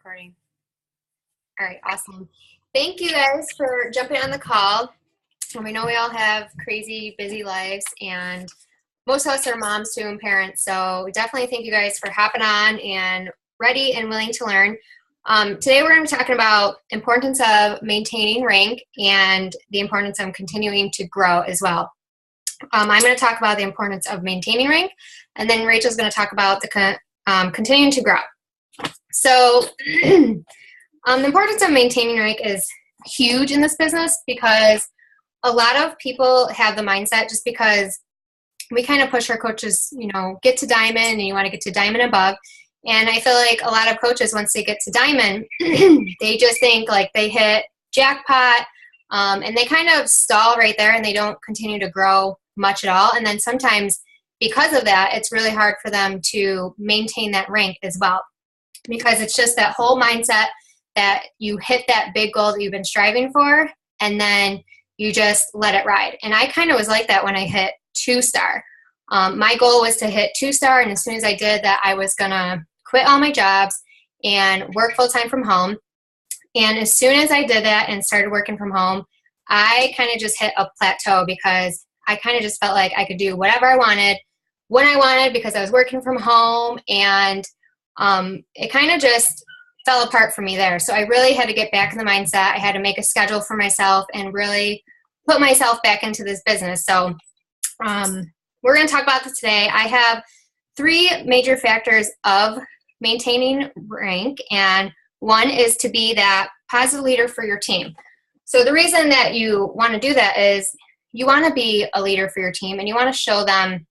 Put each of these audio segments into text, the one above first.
Recording. All right, awesome. Thank you guys for jumping on the call. And we know we all have crazy, busy lives, and most of us are moms too and parents. So we definitely thank you guys for hopping on and ready and willing to learn. Today we're going to be talking about importance of maintaining rank and the importance of continuing to grow as well. I'm going to talk about the importance of maintaining rank, and then Rachel's going to talk about the continuing to grow. So the importance of maintaining rank is huge in this business because a lot of people have the mindset just because we kind of push our coaches, get to diamond and you want to get to diamond above. And I feel like a lot of coaches, once they get to diamond, they just think like they hit jackpot, and they kind of stall right there and they don't continue to grow much at all. And then sometimes because of that, it's really hard for them to maintain that rank as well, because it's just that whole mindset that you hit that big goal that you've been striving for and then you just let it ride. And I kind of was like that when I hit 2-star. My goal was to hit 2-star, and as soon as I did that, I was going to quit all my jobs and work full-time from home. And as soon as I did that and started working from home, I kind of just hit a plateau because I kind of just felt like I could do whatever I wanted, when I wanted, because I was working from home, and it kind of just fell apart for me there. So I really had to get back in the mindset. I had to make a schedule for myself and really put myself back into this business. So we're going to talk about this today. I have 3 major factors of maintaining rank, and one is to be that positive leader for your team. So the reason that you want to do that is you want to be a leader for your team, and you want to show them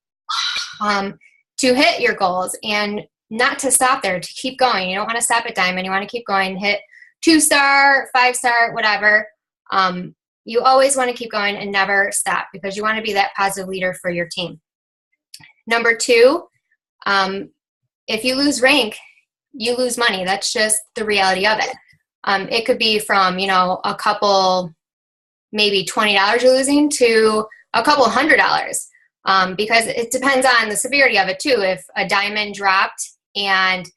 to hit your goals and not to stop there, to keep going. You don't want to stop at diamond. You want to keep going, hit 2-star, 5-star, whatever. You always want to keep going and never stop because you want to be that positive leader for your team. Number 2, if you lose rank, you lose money. That's just the reality of it. It could be from, a couple, maybe $20 you're losing to a couple $100, because it depends on the severity of it too. If a diamond dropped and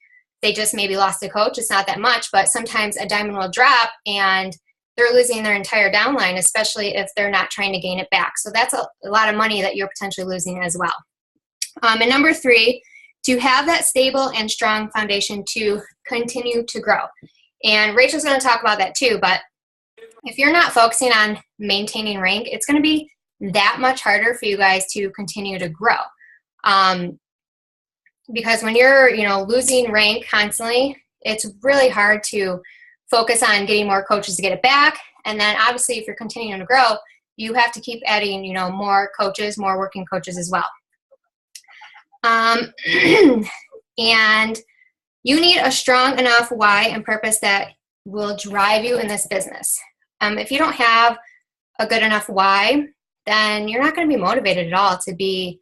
they just maybe lost a coach, it's not that much, but sometimes a diamond will drop and they're losing their entire downline, especially if they're not trying to gain it back. So that's a lot of money that you're potentially losing as well. And number 3, to have that stable and strong foundation to continue to grow. And Rachel's going to talk about that too, but if you're not focusing on maintaining rank, it's going to be that much harder for you guys to continue to grow. Because when you're, losing rank constantly, it's really hard to focus on getting more coaches to get it back. And then obviously if you're continuing to grow, you have to keep adding, more coaches, more working coaches as well. And you need a strong enough why and purpose that will drive you in this business. If you don't have a good enough why, then you're not going to be motivated at all to be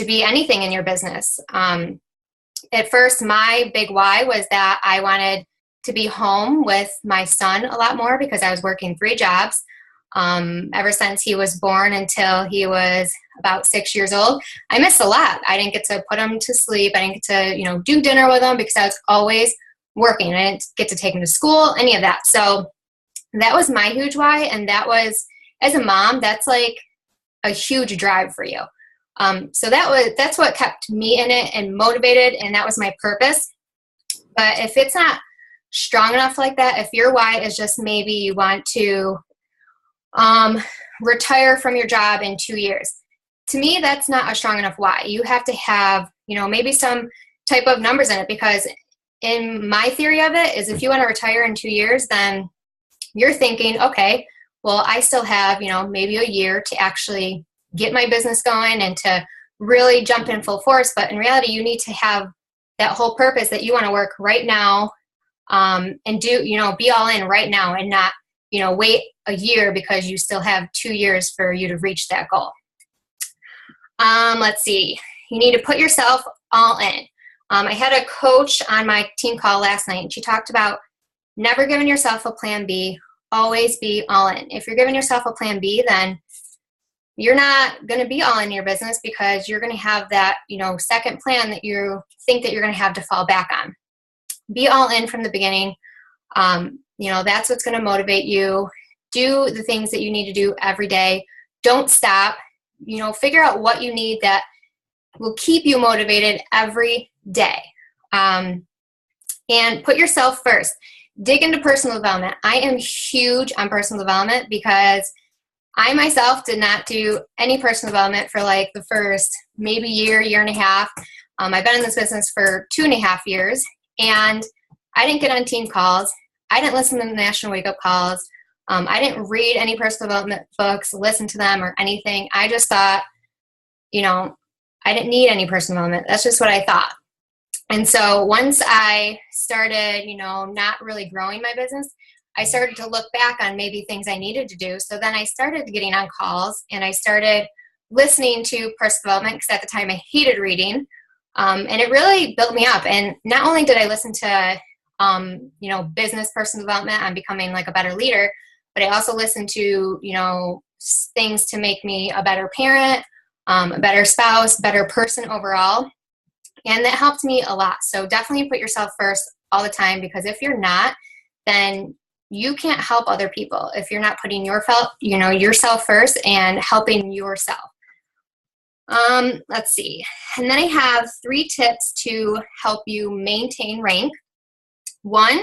anything in your business. At first, my big why was that I wanted to be home with my son a lot more because I was working 3 jobs ever since he was born until he was about 6 years old. I missed a lot. I didn't get to put him to sleep. I didn't get to, do dinner with him because I was always working. I didn't get to take him to school, any of that. So that was my huge why, and that was, as a mom, that's like a huge drive for you. So that's what kept me in it and motivated, and that was my purpose. But if it's not strong enough like that, if your why is just maybe you want to retire from your job in 2 years, to me, that's not a strong enough why. You have to have, maybe some type of numbers in it, because in my theory of it is if you want to retire in 2 years, then you're thinking, okay, well, I still have, maybe a year to actually get my business going and to really jump in full force. But in reality, you need to have that whole purpose that you want to work right now, and do, be all in right now and not, wait a year because you still have 2 years for you to reach that goal. Let's see. You need to put yourself all in. I had a coach on my team call last night, and she talked about never giving yourself a plan B, always be all in. If you're giving yourself a plan B, then you're not going to be all in your business because you're going to have that, second plan that you think that you're going to have to fall back on. be all in from the beginning. You know, that's what's going to motivate you. Do the things that you need to do every day. Don't stop. You know, figure out what you need that will keep you motivated every day. And put yourself first. Dig into personal development. I am huge on personal development because I myself did not do any personal development for like the first maybe year and a half. I've been in this business for 2.5 years, and I didn't get on team calls. I didn't listen to the National Wake Up Calls. I didn't read any personal development books, listen to them or anything. I just thought, you know, I didn't need any personal development. That's just what I thought. And so once I started, you know, not really growing my business, I started to look back on maybe things I needed to do. So then I started getting on calls and I started listening to personal development because at the time I hated reading. And it really built me up. And not only did I listen to, you know, business personal development on becoming like a better leader, but I also listened to, you know, things to make me a better parent, a better spouse, better person overall. And that helped me a lot. So definitely put yourself first all the time, because if you're not, then you can't help other people if you're not putting yourself first and helping yourself. Let's see. And then I have 3 tips to help you maintain rank. 1,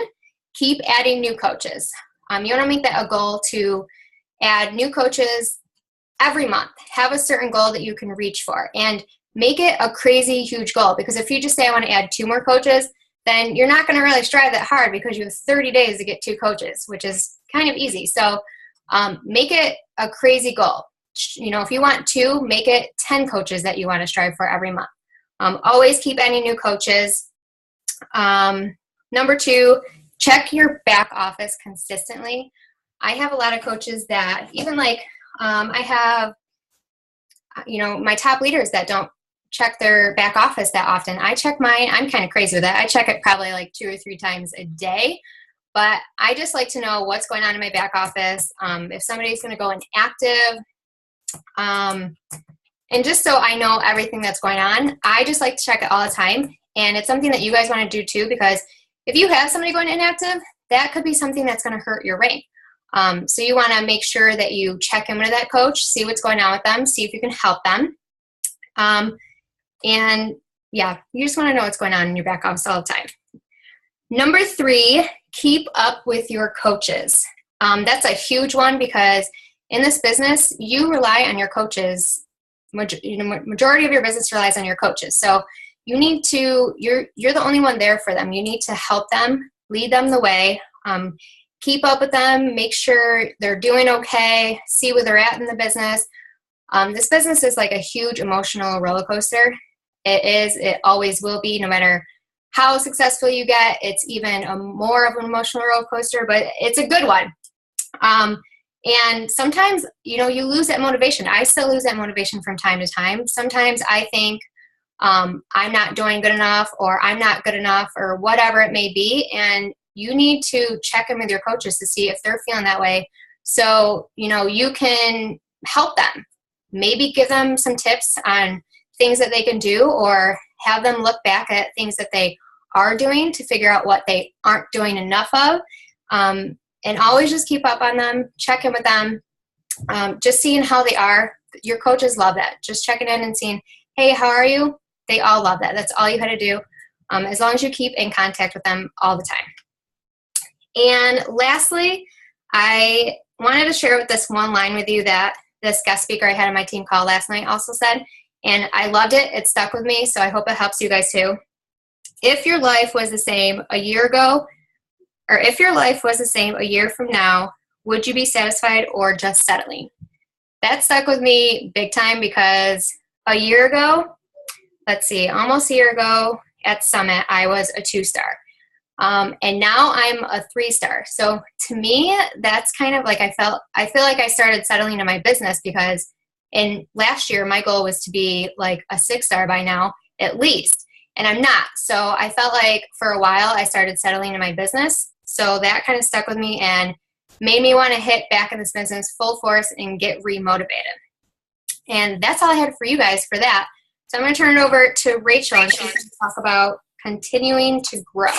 keep adding new coaches. You want to make that a goal to add new coaches every month. Have a certain goal that you can reach for and make it a crazy huge goal, because if you just say I want to add 2 more coaches, then you're not going to really strive that hard because you have 30 days to get 2 coaches, which is kind of easy. So make it a crazy goal. You know, if you want 2, make it 10 coaches that you want to strive for every month. Always keep adding new coaches. Number 2, check your back office consistently. I have a lot of coaches that even like I have, you know, my top leaders that don't check their back office that often. I check mine. I'm kind of crazy with it. I check it probably like 2 or 3 times a day, but I just like to know what's going on in my back office. If somebody's going to go inactive, and just so I know everything that's going on, I just like to check it all the time. And it's something that you guys want to do too, because if you have somebody going inactive, that could be something that's going to hurt your rank. So you want to make sure that you check in with that coach, see what's going on with them, see if you can help them. And yeah, you just want to know what's going on in your back office all the time. Number 3, keep up with your coaches. That's a huge one, because in this business, you rely on your coaches. Majority of your business relies on your coaches. So you need to, you're the only one there for them. You need to help them, lead them the way, keep up with them, make sure they're doing okay, see where they're at in the business. This business is like a huge emotional roller coaster. It is, it always will be, no matter how successful you get. It's even more of an emotional roller coaster, but it's a good one. And sometimes, you know, you lose that motivation. I still lose that motivation from time to time. Sometimes I think I'm not doing good enough, or I'm not good enough, or whatever it may be. And you need to check in with your coaches to see if they're feeling that way. So, you know, you can help them. Maybe give them some tips on things that they can do, or have them look back at things that they are doing to figure out what they aren't doing enough of. And always just keep up on them, check in with them, just seeing how they are. Your coaches love that. Just checking in and seeing, hey, how are you? They all love that. That's all you had to do, as long as you keep in contact with them all the time. And lastly, I wanted to share with this one line with you that this guest speaker I had on my team call last night also said, and I loved it. It stuck with me, so I hope it helps you guys too. If your life was the same a year ago, or if your life was the same a year from now, would you be satisfied or just settling? That stuck with me big time, because a year ago, almost a year ago at Summit, I was a 2-star. And now I'm a 3-star. So to me, that's kind of like I feel like I started settling in my business, because in last year, my goal was to be like a 6-star by now, at least. And I'm not. So I felt like for a while I started settling in my business. So that kind of stuck with me and made me want to hit back in this business full force and get remotivated. And that's all I had for you guys for that. So I'm going to turn it over to Rachel, and she's going to talk about continuing to grow.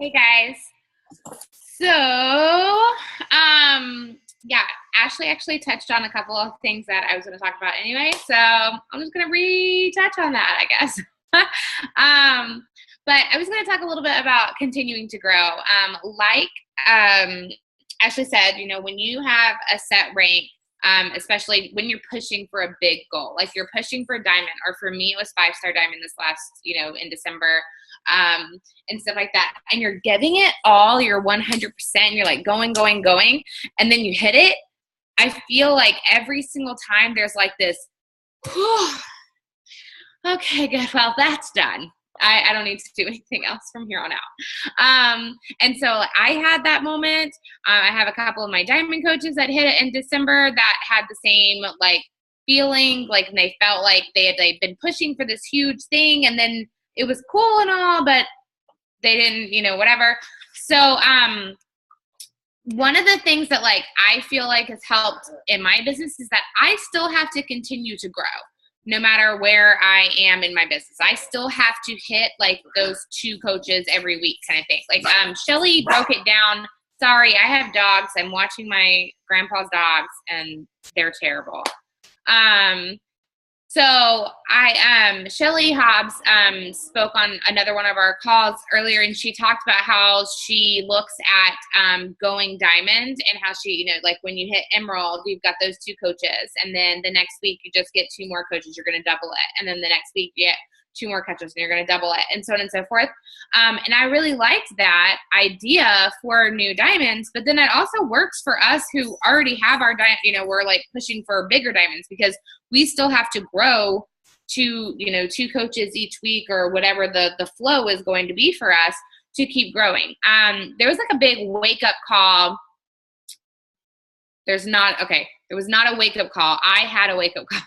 Hey guys. So, yeah, Ashley actually touched on a couple of things that I was going to talk about anyway. So I'm just going to retouch on that, I guess. But I was going to talk a little bit about continuing to grow. Ashley said, you know, when you have a set rank, especially when you're pushing for a big goal, like you're pushing for a diamond, or for me, it was 5-star diamond this last, you know, in December, and stuff like that. And you're giving it all, you're 100%, you're like going, and then you hit it. I feel like every single time there's like this, okay, good. Well, that's done. I don't need to do anything else from here on out. And so I had that moment. I have a couple of my diamond coaches that hit it in December that had the same like feeling, like they felt like they'd been pushing for this huge thing, and then it was cool and all, but they didn't, you know, whatever. So one of the things that like I feel like has helped in my business is that I still have to continue to grow. No matter where I am in my business, I still have to hit like those 2 coaches every week kind of thing. Like Shelly broke it down. Sorry, I have dogs. I'm watching my grandpa's dogs and they're terrible. So Shelly Hobbs spoke on another one of our calls earlier, and she talked about how she looks at going diamond, and how she, you know, like when you hit emerald, you've got those 2 coaches, and then the next week you just get 2 more coaches, you're going to double it, and then the next week you get 2 more coaches and you're going to double it, and so on and so forth. And I really liked that idea for new diamonds, but then it also works for us who already have our you know, we're like pushing for bigger diamonds, because we still have to grow to, you know, 2 coaches each week, or whatever the flow is going to be for us to keep growing. There was like a big wake up call. There was not a wake up call. I had a wake up call.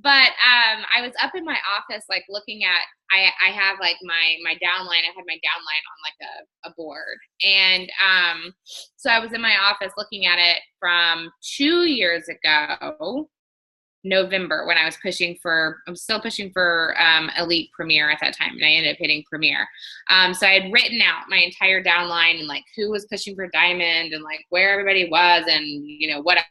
But I was up in my office, like looking at, I have like my downline. I had my downline on like a board. And so I was in my office looking at it from 2 years ago, November, when I was still pushing for Elite Premier at that time. And I ended up hitting Premier. So I had written out my entire downline and like who was pushing for Diamond and like where everybody was and, you know, whatever.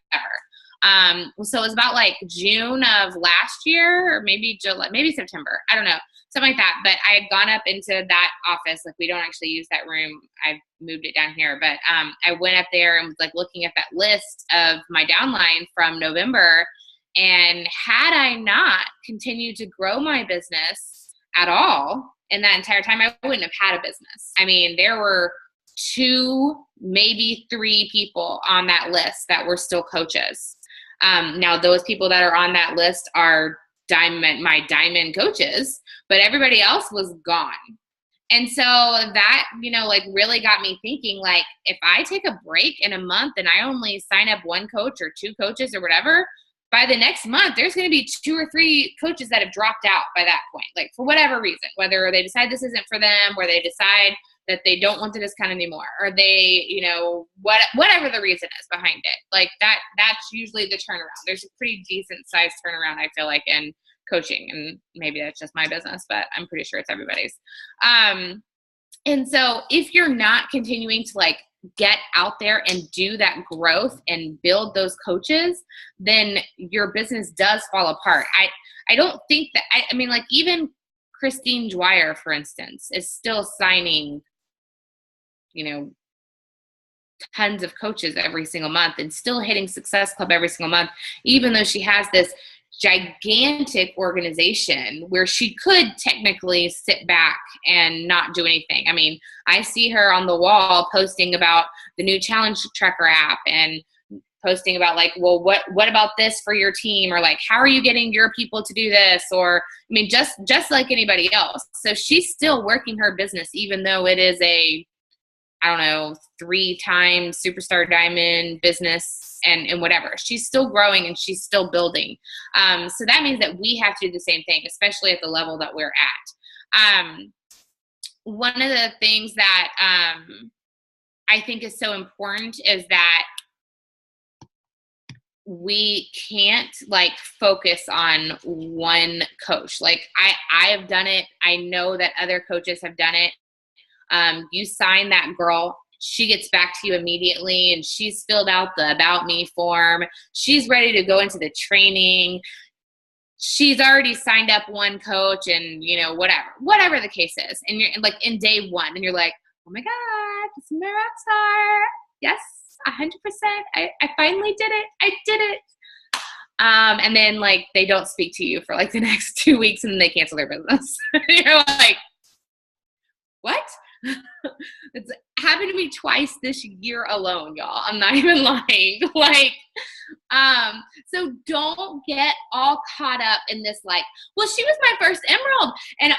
So it was about like June of last year, or maybe July, maybe September. I don't know, something like that. But I had gone up into that office. Like we don't actually use that room. I've moved it down here. But I went up there and was like looking at that list of my downline from November. And had I not continued to grow my business at all in that entire time, I wouldn't have had a business. I mean, there were 2, maybe 3 people on that list that were still coaches. Now those people that are on that list are my diamond coaches, but everybody else was gone. And so that, you know, like really got me thinking, like, if I take a break in a month and I only sign up 1 coach or 2 coaches or whatever, by the next month, there's going to be 2 or 3 coaches that have dropped out by that point, like for whatever reason, whether they decide this isn't for them, or they decide that they don't want the discount anymore, or they, you know, whatever the reason is behind it. Like that's usually the turnaround. There's a pretty decent sized turnaround, I feel like, in coaching, and maybe that's just my business, but I'm pretty sure it's everybody's. And so if you're not continuing to like get out there and do that growth and build those coaches, then your business does fall apart. I don't think that, I mean, like even Christine Dwyer, for instance, is still signing, you know, tons of coaches every single month and still hitting Success Club every single month, even though she has this gigantic organization where she could technically sit back and not do anything. I mean, I see her on the wall posting about the new challenge tracker app and posting about like, well, what about this for your team? Or like, how are you getting your people to do this? Or, I mean, just like anybody else. So she's still working her business, even though it is a, I don't know, 3-time superstar diamond business and whatever. She's still growing and she's still building. So that means that we have to do the same thing, especially at the level that we're at. One of the things that I think is so important is that we can't like focus on one coach. Like I have done it. I know that other coaches have done it. You sign that girl, she gets back to you immediately, and she's filled out the About Me form. She's ready to go into the training. She's already signed up one coach, and whatever the case is. And you're like in day one, and you're like, oh my God, this is my rock star. Yes, 100%. I finally did it. I did it. And then like they don't speak to you for like the next 2 weeks, and then they cancel their business. You're like, what? It's happened to me twice this year alone, y'all. I'm not even lying. So don't get all caught up in this, like, well, she was my first emerald, and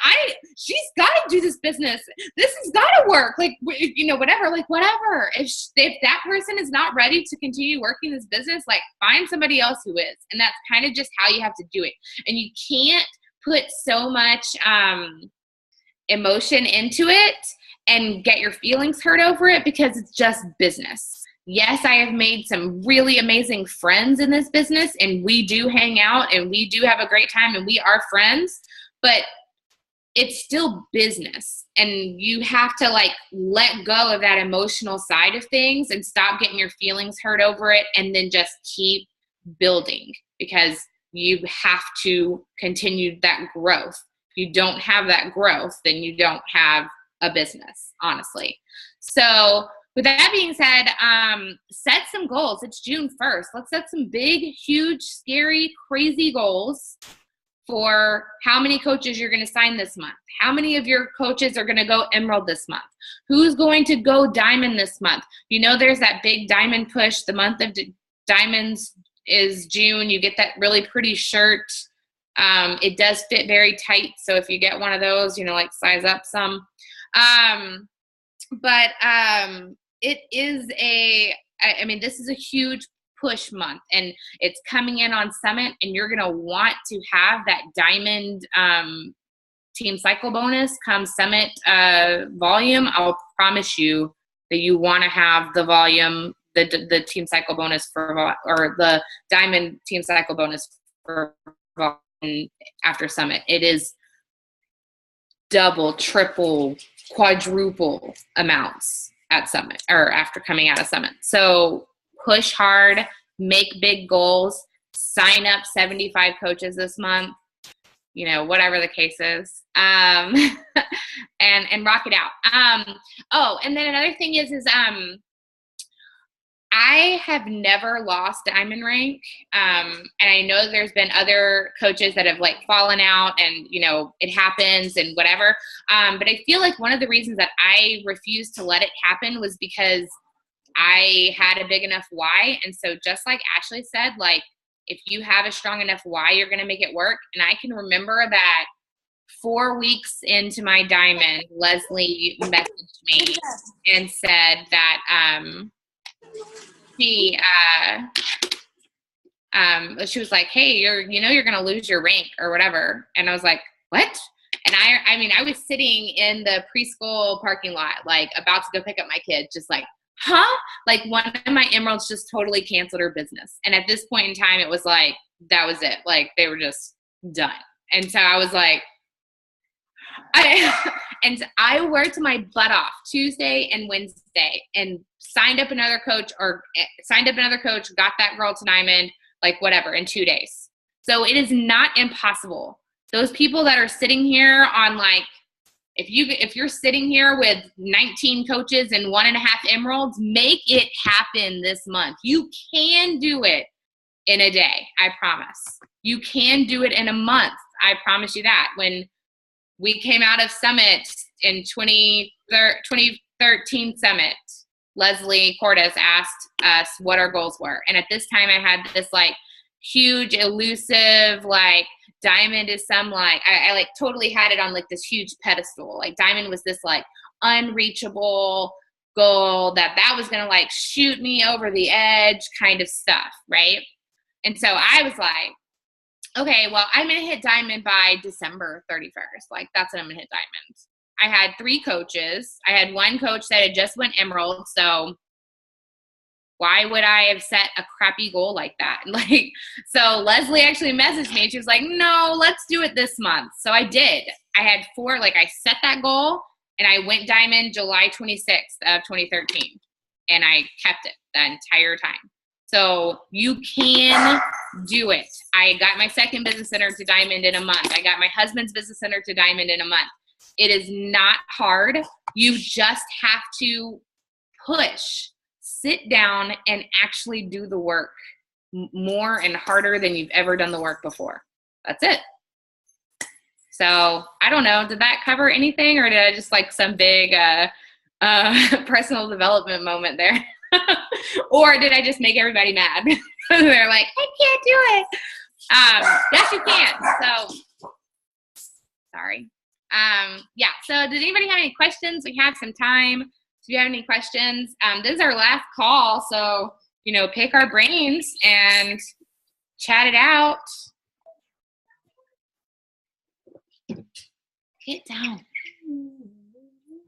she's got to do this business. This has got to work. Like, whatever. If that person is not ready to continue working this business, like, find somebody else who is. And that's kind of just how you have to do it. And you can't put so much emotion into it and get your feelings hurt over it, because it's just business. Yes, I have made some really amazing friends in this business, and we do hang out and we do have a great time and we are friends, but it's still business, and you have to like let go of that emotional side of things and stop getting your feelings hurt over it, and then just keep building, because you have to continue that growth. If you don't have that growth, then you don't have a business, honestly. So with that being said, set some goals. It's June 1st. Let's set some big, huge, scary, crazy goals for how many coaches you're going to sign this month. How many of your coaches are going to go emerald this month? Who's going to go diamond this month? There's that big diamond push. The month of diamonds is June. You get that really pretty shirt. It does fit very tight. So if you get one of those, like size up some. It is this is a huge push month, and it's coming in on Summit, and you're going to want to have that diamond team cycle bonus come Summit volume. I'll promise you that you want to have the volume, the team cycle bonus or the diamond team cycle bonus for volume after Summit. It is double, triple, quadruple amounts at Summit or after coming out of Summit. So push hard, make big goals, sign up 75 coaches this month, whatever the case is, and rock it out. And then another thing is I have never lost diamond rank. And I know there's been other coaches that have like fallen out, and, it happens and whatever. But I feel like one of the reasons that I refused to let it happen was because I had a big enough why. And so just like Ashley said, like, if you have a strong enough why, you're going to make it work. And I can remember that 4 weeks into my diamond, Leslie messaged me and said that, she was like, hey, you're going to lose your rank or whatever. And I was like, what? And I was sitting in the preschool parking lot, like about to go pick up my kid, just like, huh? Like one of my emeralds just totally canceled her business. And at this point in time, it was like, that was it. Like they were just done. And so I was like, I worked my butt off Tuesday and Wednesday and signed up another coach, got that girl to diamond, like whatever, in 2 days. So it is not impossible. Those people that are sitting here on like, if you're sitting here with 19 coaches and 1.5 emeralds, make it happen this month. You can do it in a day. I promise. You can do it in a month. I promise you that. When we came out of Summit in 2013 Summit, Leslie Cordes asked us what our goals were. And at this time I had this like huge elusive, like diamond is some like, I like totally had it on like this huge pedestal. Like diamond was this like unreachable goal that was going to like shoot me over the edge kind of stuff. Right. And so I was like, okay, well, I'm going to hit diamond by December 31st. Like that's when I'm going to hit diamond. I had 3 coaches. I had one coach that had just went emerald. So why would I have set a crappy goal like that? So Leslie actually messaged me and she was like, no, let's do it this month. So I did. I had 4, like I set that goal And I went diamond July 26th of 2013. And I kept it the entire time. So you can do it. I got my second business center to diamond in a month. I got my husband's business center to diamond in a month. It is not hard. You just have to push, sit down, and actually do the work more and harder than you've ever done the work before. That's it. So I don't know. Did that cover anything, or did I just like some big personal development moment there? Or did I just make everybody mad? They're like, I can't do it. Yes, you can. So sorry. Yeah. So did anybody have any questions? We have some time. If you have any questions, this is our last call. So, you know, pick our brains and chat it out. Get down.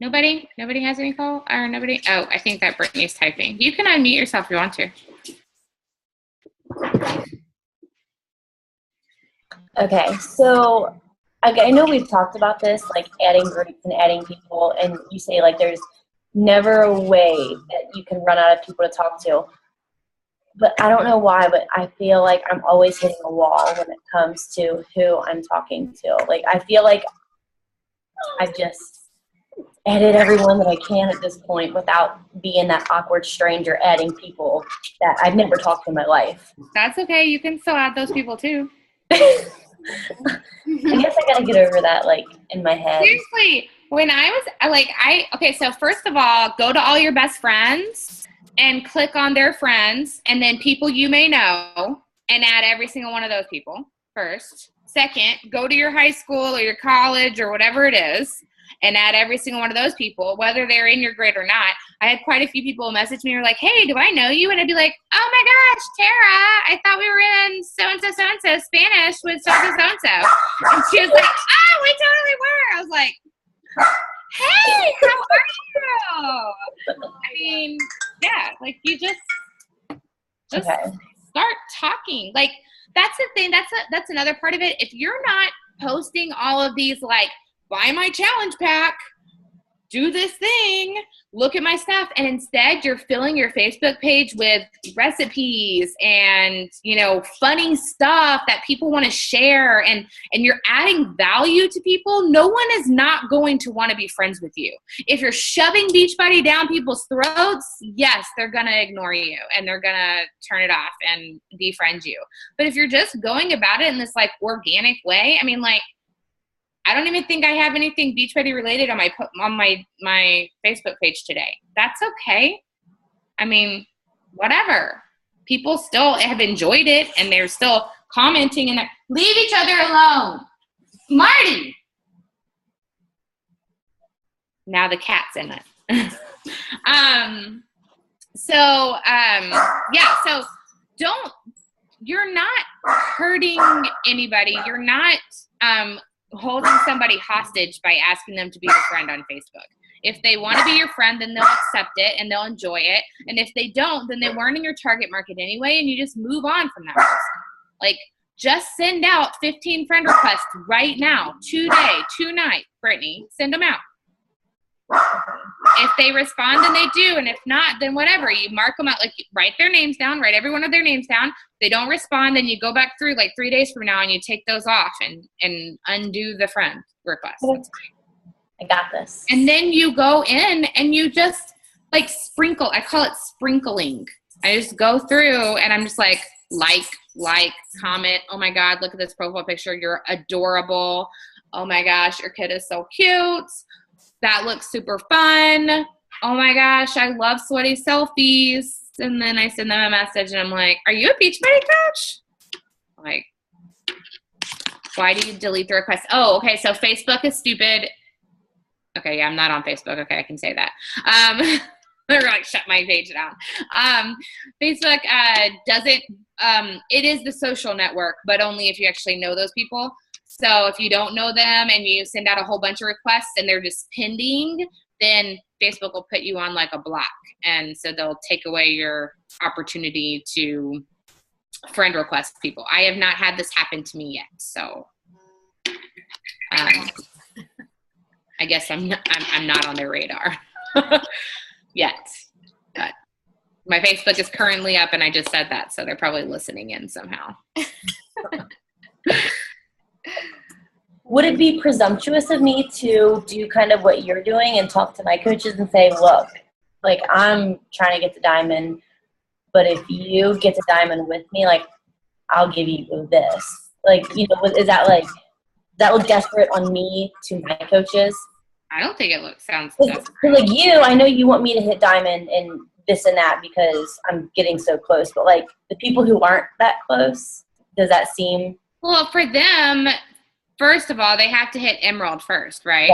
Nobody has any call, or nobody? Oh, I think that Brittany's typing. You can unmute yourself if you want to. Okay, so I know we've talked about this, like adding groups and adding people, and you say like there's never a way that you can run out of people to talk to. But I don't know why, but I feel like I'm always hitting a wall when it comes to who I'm talking to. Like I feel like I've just added everyone that I can at this point without being that awkward stranger adding people that I've never talked to in my life. That's okay. You can still add those people too. I guess I gotta get over that, like, in my head. Seriously, when I was like, okay, so first of all, go to all your best friends and click on their friends and then people you may know and add every single one of those people first. Second, go to your high school or your college or whatever it is and add every single one of those people, whether they're in your grade or not. I had quite a few people message me, or like, hey, do I know you? And I'd be like, oh my gosh, Tara, I thought we were in so-and-so Spanish with so-and-so. And she was like, oh, we totally were. I was like, hey, how are you? I mean, yeah, like you just okay. Start talking. Like that's the thing. That's another part of it. If you're not posting all of these, like, buy my challenge pack, do this thing, look at my stuff, and instead you're filling your Facebook page with recipes and, you know, funny stuff that people want to share, and you're adding value to people, no one is not going to want to be friends with you. If you're shoving Beachbody down people's throats, yes, they're going to ignore you and they're going to turn it off and defriend you. But if you're just going about it in this like organic way, I mean, like, I don't even think I have anything Beachbody related on my Facebook page today. That's okay. I mean, whatever. People still have enjoyed it, and they're still commenting, and leave each other alone. Marty! Now the cat's in it. Yeah, so you're not hurting anybody. You're not holding somebody hostage by asking them to be your friend on Facebook. If they want to be your friend, then they'll accept it and they'll enjoy it. And if they don't, then they weren't in your target market anyway, and you just move on from that person. Like, just send out 15 friend requests right now, today, tonight, Brittany. Send them out. If they respond, then they do. And if not, then whatever. You mark them out, like, write their names down, write every one of their names down. If they don't respond, then you go back through like 3 days from now and you take those off and undo the friend request. I got this. And then you go in and you just like sprinkle. I call it sprinkling. I just go through and I'm just like, comment. Oh my God, look at this profile picture. You're adorable. Oh my gosh, your kid is so cute. That looks super fun. Oh my gosh, I love sweaty selfies. And then I send them a message and I'm like, are you a Beachbody coach? Like, why do you delete the request? Oh, okay, so Facebook is stupid. Okay, yeah, I'm not on Facebook. Okay, I can say that. They're like, shut my page down. Facebook doesn't, it is the social network, but only if you actually know those people. So if you don't know them and you send out a whole bunch of requests and they're just pending, then Facebook will put you on like a block. And so they'll take away your opportunity to friend request people. I have not had this happen to me yet. So I I guess I'm not on their radar yet. But my Facebook is currently up, and I just said that, so they're probably listening in somehow. Would it be presumptuous of me to do kind of what you're doing and talk to my coaches and say, look, like, I'm trying to get to diamond, but if you get to diamond with me, like, I'll give you this. Like, you know, is that look desperate on me to my coaches? I don't think it sounds desperate. Like you, I know you want me to hit diamond and this and that because I'm getting so close, but like the people who aren't that close, does that seem? Well, for them, first of all, they have to hit emerald first, right?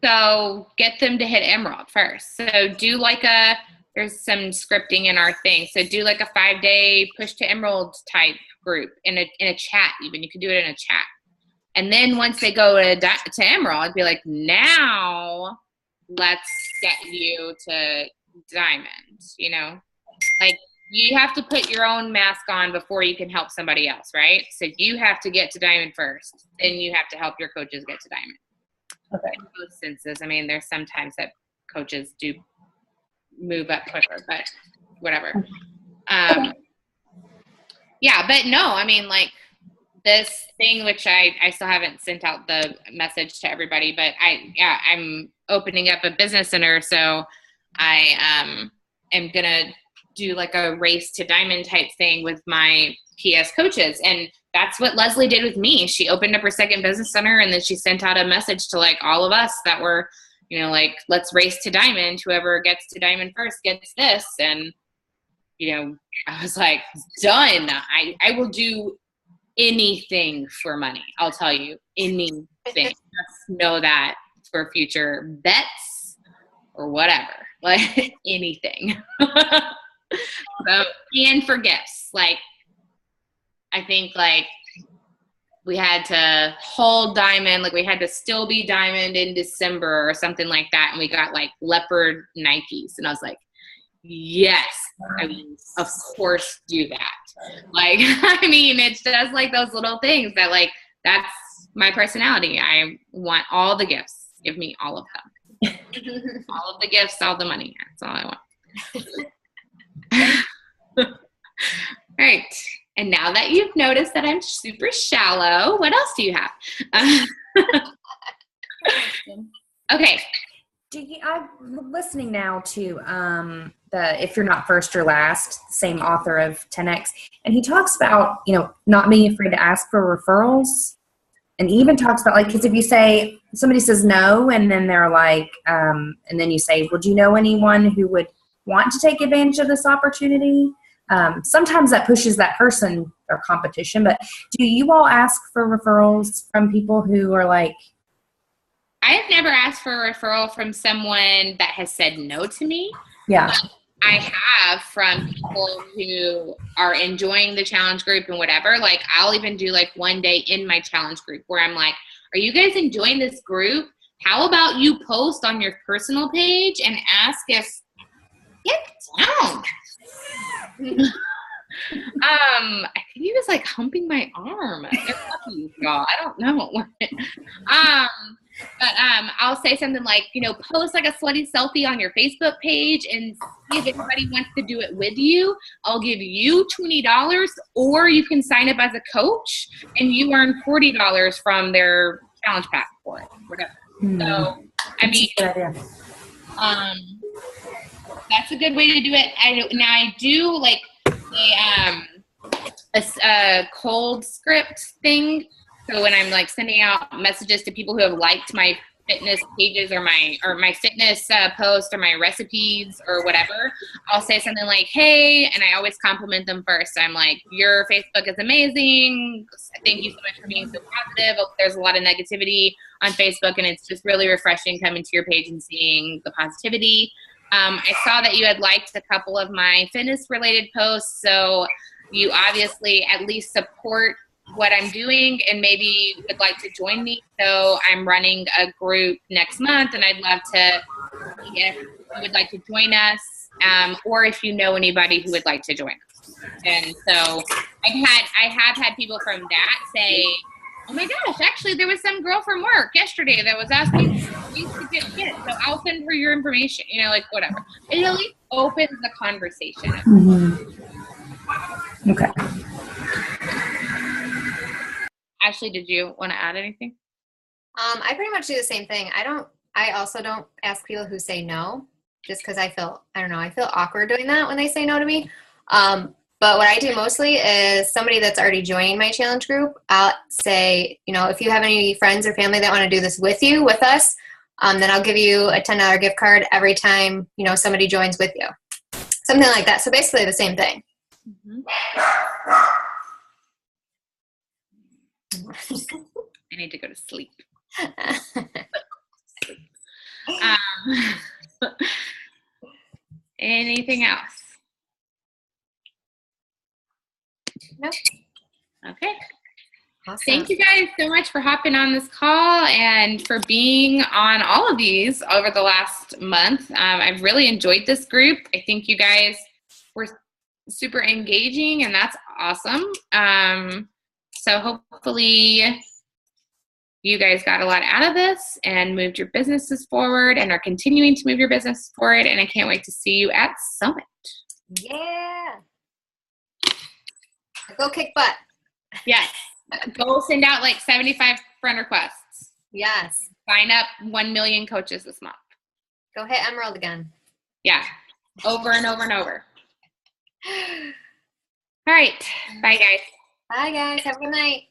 So get them to hit emerald first. So do like there's some scripting in our thing. So do like a 5-day push to emerald type group in a chat. Even you can do it in a chat. And then once they go to emerald, I'd be like, now let's get you to diamond, you know? Like, you have to put your own mask on before you can help somebody else, right? So you have to get to diamond first, then you have to help your coaches get to diamond. Okay. In both senses. I mean, there's sometimes that coaches do move up quicker, but whatever. Yeah, but no, I mean, like, this thing, which I still haven't sent out the message to everybody, but I'm opening up a business center, so I am gonna do like a race to diamond type thing with my PS coaches, and that's what Leslie did with me. She opened up her second business center, and then she sent out a message to like all of us that were, you know, like, let's race to diamond. Whoever gets to diamond first gets this, and you know, I was like, done. I will do anything for money. I'll tell you, anything. Just know that for future bets or whatever, like anything. So, and for gifts, like, I think like we had to hold diamond, like we had to still be diamond in December or something like that, and we got like leopard Nikes, and I was like, yes, I mean, of course do that. Like, I mean, it's just like those little things that, like, that's my personality. I want all the gifts. Give me all of them. All of the gifts, all the money. That's all I want. All right. And now that you've noticed that I'm super shallow, what else do you have? Okay. I'm listening now to the If You're Not First, You're Last, same author of 10X, and he talks about, you know, not being afraid to ask for referrals, and he even talks about, like, because if you say, somebody says no, and then they're like, and then you say, well, do you know anyone who would want to take advantage of this opportunity? Sometimes that pushes that person or competition, but do you all ask for referrals from people who are like, I have never asked for a referral from someone that has said no to me. yeah. I have from people who are enjoying the challenge group and whatever. Like, I'll even do like one day in my challenge group where I'm like, are you guys enjoying this group? How about you post on your personal page and ask if, get down. I think he was like humping my arm. They're lucky, y'all. I don't know. But I'll say something like, you know, post like a slutty selfie on your Facebook page and see if anybody wants to do it with you. I'll give you $20, or you can sign up as a coach and you earn $40 from their challenge pack for it, whatever. So, I mean, that's a good way to do it. I do like a cold script thing. So when I'm like sending out messages to people who have liked my fitness pages or my fitness post or my recipes or whatever, I'll say something like, hey, and I always compliment them first. I'm like, your Facebook is amazing. Thank you so much for being so positive. There's a lot of negativity on Facebook, and it's just really refreshing coming to your page and seeing the positivity. I saw that you had liked a couple of my fitness related posts, so you obviously at least support what I'm doing and maybe would like to join me. So I'm running a group next month, and I'd love to see if you would like to join us, or if you know anybody who would like to join us. And so I have had people from that say, Oh my gosh, actually there was some girl from work yesterday that was asking ways to get fit, so I'll send her your information, you know, like whatever. It at least opens the conversation. Okay. Ashley, did you want to add anything? I pretty much do the same thing. I also don't ask people who say no, just because I feel awkward doing that when they say no to me. But what I do mostly is somebody that's already joined my challenge group, I'll say, you know, if you have any friends or family that want to do this with us, then I'll give you a $10 gift card every time, you know, somebody joins with you. Something like that. So basically the same thing. I need to go to sleep. Anything else? Nope. Okay. Awesome. Thank you guys so much for hopping on this call and for being on all of these over the last month. I've really enjoyed this group. I think you guys were super engaging, and that's awesome. So hopefully you guys got a lot out of this and moved your businesses forward and are continuing to move your business forward. And I can't wait to see you at Summit. Yeah. Go kick butt. Yes. Go send out like 75 friend requests. Yes. Sign up 1 million coaches this month. Go hit Emerald again. Yeah. Over and over and over. All right. Bye, guys. Bye, guys. Have a good night.